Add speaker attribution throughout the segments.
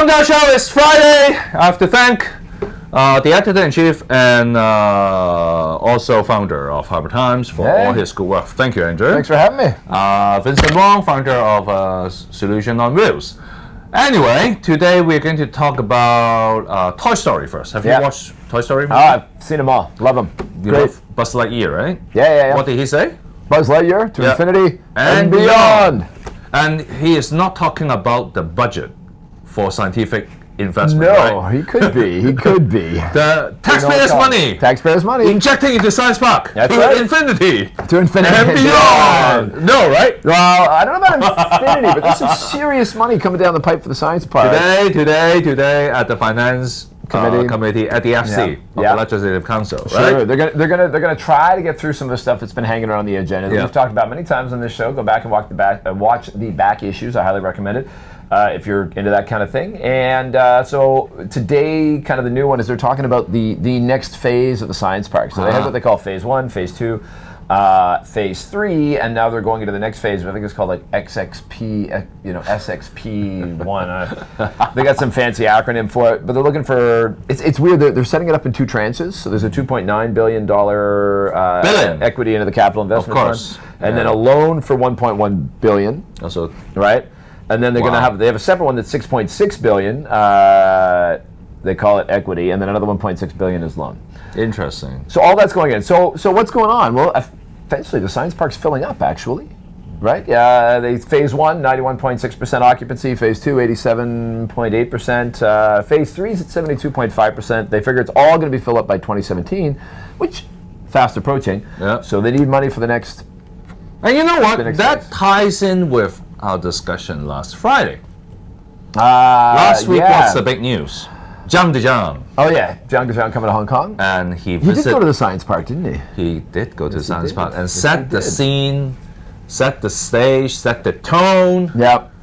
Speaker 1: Welcome to our show. It's Friday. I have to thank the editor-in-chief and also founder of Harbour Times for all his good work. Thank you, Andrew.
Speaker 2: Thanks for having me.
Speaker 1: Vincent Wong, founder of Solution on Wheels. Anyway, today we're going to talk about Toy Story first. Have you watched Toy Story?
Speaker 2: I've seen them all. Love them.
Speaker 1: You love Buzz Lightyear, right?
Speaker 2: Yeah.
Speaker 1: What did he say?
Speaker 2: Buzz Lightyear to infinity and beyond.
Speaker 1: And he is not talking about the budget for scientific investment.
Speaker 2: No,
Speaker 1: right?
Speaker 2: he could be. He could be.
Speaker 1: The taxpayers' money.
Speaker 2: Taxpayers' money.
Speaker 1: Injecting into Science Park.
Speaker 2: That's
Speaker 1: to
Speaker 2: right.
Speaker 1: Infinity.
Speaker 2: To infinity
Speaker 1: and beyond. No, right?
Speaker 2: Well, I don't know about infinity, but there's some serious money coming down the pipe for the Science Park.
Speaker 1: Today at the Finance Committee at the FC, the Legislative Council.
Speaker 2: Sure,
Speaker 1: right?
Speaker 2: they're gonna try to get through some of the stuff that's been hanging around the agenda that we've talked about many times on this show. Go back and watch the back issues. I highly recommend it if you're into that kind of thing. And so today, kind of the new one is they're talking about the next phase of the Science Park. So they have what they call Phase 1, Phase 2, Phase 3, and now they're going into the next phase. I think it's called like XXP, SXP1. They got some fancy acronym for it, but they're looking for. It's weird. They're setting it up in two tranches. So there's a $2.9 billion equity into the capital investment fund, and then a loan for $1.1 billion.
Speaker 1: Also,
Speaker 2: right. And then they have a separate one that's $6.6 billion. They call it equity, and then another $1.6 billion is loan.
Speaker 1: Interesting.
Speaker 2: So all that's going in. So what's going on? Well, eventually the Science Park's filling up, actually, right? Phase 1, 91.6% occupancy. Phase 2, 87.8%. Phase 3 is at 72.5%. They figure it's all going to be filled up by 2017, which fast approaching.
Speaker 1: Yeah.
Speaker 2: So they need money for the next.
Speaker 1: And you know what? That ties in with our discussion last Friday.
Speaker 2: Last
Speaker 1: week, what's the big news? Zhang Dezhang.
Speaker 2: Oh yeah, Zhang Dezhang coming to Hong Kong.
Speaker 1: And he
Speaker 2: did go to the Science Park, didn't he?
Speaker 1: He did go to the Science Park and set the scene, set the stage, set the tone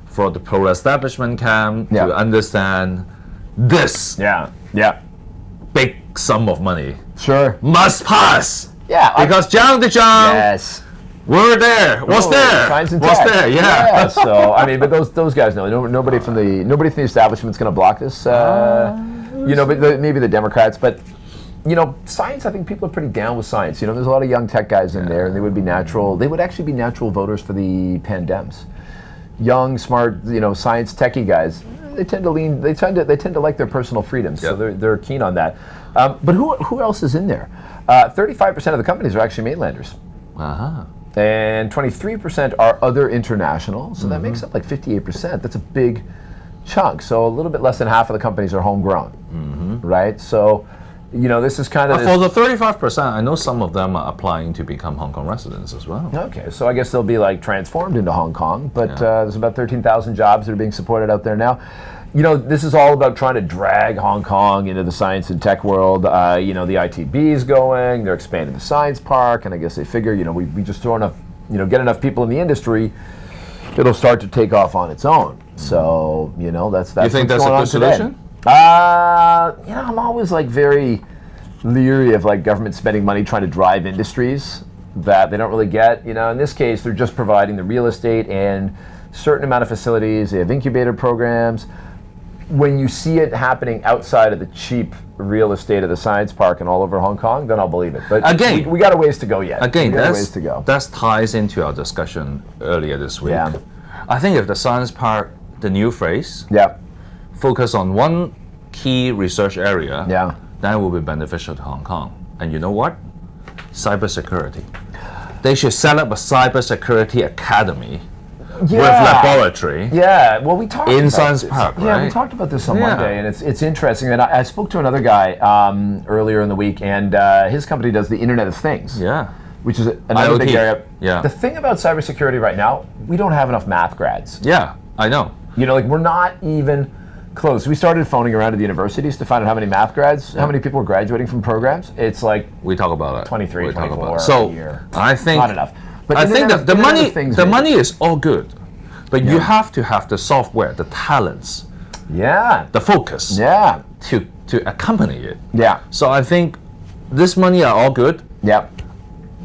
Speaker 1: for the pro-establishment camp to understand this big sum of money must pass. Yeah, because Zhang Dezhang was there. Yeah.
Speaker 2: So I mean, but those guys know. Nobody from the establishment's going to block this. But maybe the Democrats. But science. I think people are pretty down with science. There's a lot of young tech guys in there, and they would be natural. They would actually be natural voters for the Pandems. Young, smart, science techie guys. They tend to lean. They tend to like their personal freedoms. So they're keen on that. But who else is in there? 35% of the companies are actually mainlanders. And 23% are other international, so that makes up like 58%. That's a big chunk. So a little bit less than half of the companies are homegrown, right? So, this is kind of...
Speaker 1: For the 35%, I know some of them are applying to become Hong Kong residents as well.
Speaker 2: Okay, so I guess they'll be like transformed into Hong Kong, but there's about 13,000 jobs that are being supported out there now. This is all about trying to drag Hong Kong into the science and tech world. The ITB is going, they're expanding the Science Park, and I guess they figure, we just throw enough, get enough people in the industry, it'll start to take off on its own. So, that's
Speaker 1: you think that's a good solution?
Speaker 2: I'm always like very leery of like government spending money trying to drive industries that they don't really get. In this case, they're just providing the real estate and certain amount of facilities. They have incubator programs. When you see it happening outside of the cheap real estate of the Science Park and all over Hong Kong, then I'll believe it. But again, we got a ways to go yet.
Speaker 1: That ties into our discussion earlier this week. Yeah. I think if the Science Park, the new phrase, focus on one key research area, that will be beneficial to Hong Kong. And you know what? Cybersecurity. They should set up a cybersecurity academy. With laboratory.
Speaker 2: Yeah, well, we talked
Speaker 1: in
Speaker 2: about
Speaker 1: Science
Speaker 2: this.
Speaker 1: Park, right?
Speaker 2: Yeah, we talked about this on Monday, and it's interesting. And I spoke to another guy earlier in the week, and his company does the Internet of Things.
Speaker 1: Yeah.
Speaker 2: Which is another big area.
Speaker 1: Yeah.
Speaker 2: The thing about cybersecurity right now, we don't have enough math grads.
Speaker 1: Yeah, I know.
Speaker 2: We're not even close. We started phoning around to the universities to find out how many math grads, how many people were graduating from programs. It's like
Speaker 1: we talk about it.
Speaker 2: 23, 24
Speaker 1: a
Speaker 2: year.
Speaker 1: I think
Speaker 2: not enough. But
Speaker 1: I think that the money is all good, but you have to have the software, the talents, the focus, to accompany it. Yeah. So I think this money are all good. Yeah.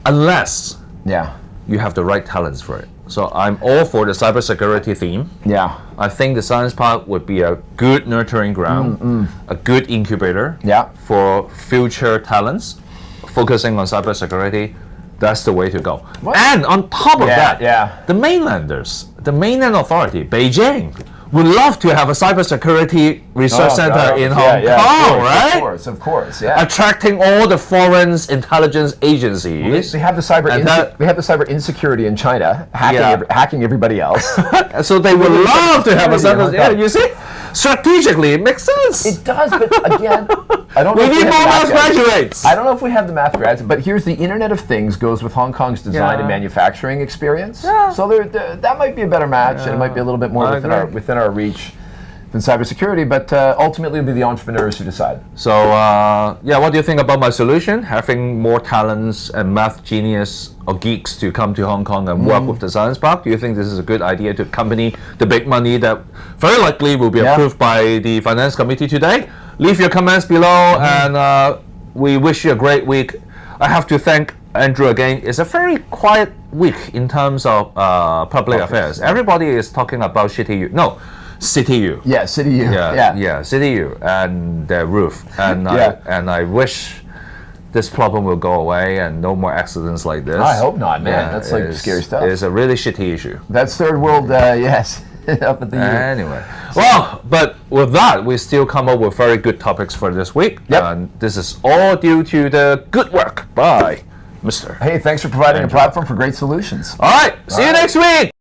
Speaker 1: Unless you have the right talents for it. So I'm all for the cybersecurity theme. Yeah. I think the science park would be a good nurturing ground, a good incubator for future talents, focusing on cybersecurity. That's the way to go. What? And on top of that, the mainlanders, the mainland authority, Beijing, would love to have a cybersecurity research center in Hong Kong, right?
Speaker 2: Of course, yeah.
Speaker 1: Attracting all the foreign intelligence agencies.
Speaker 2: They have the cyber insecurity in China, hacking everybody else.
Speaker 1: So they would love to have a cyber. Yeah, you see, strategically it makes sense.
Speaker 2: It does, but again, I don't know.
Speaker 1: We need more math graduates.
Speaker 2: I don't know if we have the math graduates, but here's the Internet of Things goes with Hong Kong's design and manufacturing experience. Yeah. So that might be a better match, and it might be a little bit more within our reach than cybersecurity, but ultimately it'll be the entrepreneurs who decide.
Speaker 1: So, what do you think about my solution? Having more talents and math genius or geeks to come to Hong Kong and work with the science park? Do you think this is a good idea to accompany the big money that very likely will be approved by the finance committee today? Leave your comments below, and we wish you a great week. I have to thank Andrew again. It's a very quiet week in terms of public affairs. Everybody is talking about CityU.
Speaker 2: Yeah, CityU.
Speaker 1: Yeah, CityU and their roof. And I wish this problem will go away and no more accidents like this.
Speaker 2: I hope not, man. That's like scary stuff.
Speaker 1: It's a really shitty issue.
Speaker 2: That's third world, yes. Up at the
Speaker 1: anyway. Well, but with that, we still come up with very good topics for this week. And this is all due to the good work by Mr.
Speaker 2: Hey, thanks for providing a platform for great solutions.
Speaker 1: All right, see you next week.